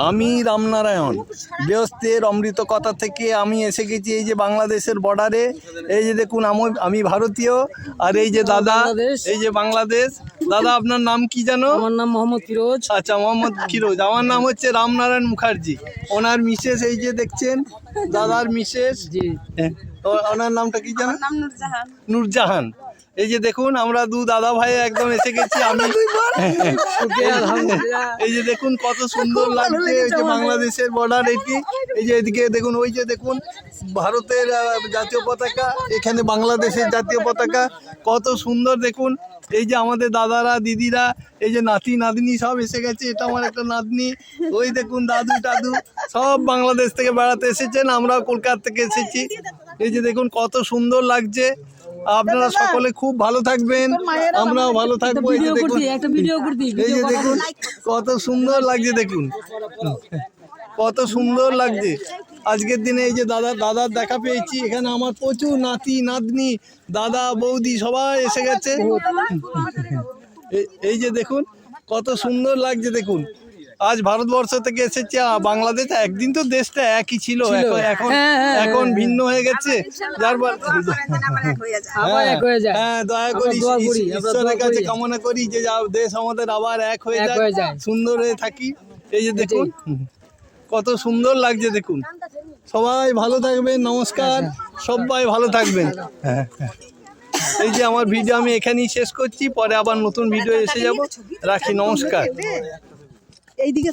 আমি রামনারায়ণ গৃহস্থের অমৃত কথা থেকে আমি এসে গেছি এই যে বাংলাদেশের বর্ডারে। এই যে দেখুন আমি ভারতীয়, আর এই যে দাদা, এই যে বাংলাদেশ। দাদা আপনার নাম কি জানো? আমার নাম মোহাম্মদ ফিরোজ। আচ্ছা, মোহাম্মদ ফিরোজ। আমার নাম হচ্ছে রামনারায়ণ মুখার্জি। ওনার মিসেস এই যে দেখছেন, দাদার মিসেস। জি, ওনার নামটা কি জানো? নাম নূরজাহান। নূরজাহান। এই যে দেখুন আমরা দু দাদা ভাই একদম এসে গেছি। আমি এই যে দেখুন কত সুন্দর লাগছে এই যে বাংলাদেশের বর্ডার এটি। এই যে এদিকে দেখুন, ওই যে দেখুন ভারতের জাতীয় পতাকা, এখানে বাংলাদেশের জাতীয় পতাকা। কত সুন্দর দেখুন। এই যে আমাদের দাদারা দিদিরা, এই যে নাতি নাতনি সব এসে গেছে। এটা আমার একটা নাতনি। ওই দেখুন দাদু টাদু সব বাংলাদেশ থেকে বেড়াতে এসেছেন। আমরাও কলকাতা থেকে এসেছি। এই যে দেখুন কত সুন্দর লাগছে। আপনারা সকলে খুব ভালো থাকবেন, আমরাও ভালো থাকবো। এই যে দেখুন, এই যে দেখুন কত সুন্দর লাগছে। দেখুন কত সুন্দর লাগছে আজকের দিনে। এই যে দাদার দেখা পেয়েছি এখানে। আমার প্রচুর নাতি নাতনি, দাদা বৌদি সবাই এসে গেছে। এই যে দেখুন কত সুন্দর লাগছে। দেখুন আজ ভারতবর্ষ থেকে এসেছে বাংলাদেশ। একদিন তো দেশটা একই ছিল, এখন ভিন্ন হয়ে গেছে। যার হ্যাঁ, দয়া করি ঈশ্বরের কাছে কামনা করি যে দেশ আমাদের আবার এক হয়ে যায়, সুন্দর হয়ে থাকি। এই যে দেখুন কত সুন্দর লাগছে। দেখুন সবাই ভালো থাকবেন। নমস্কার, সবাই ভালো থাকবেন। হ্যাঁ, এই যে আমার ভিডিও আমি এখানেই শেষ করছি। পরে আবার নতুন ভিডিও এসে যাব। রাখি, নমস্কার। এইদিকে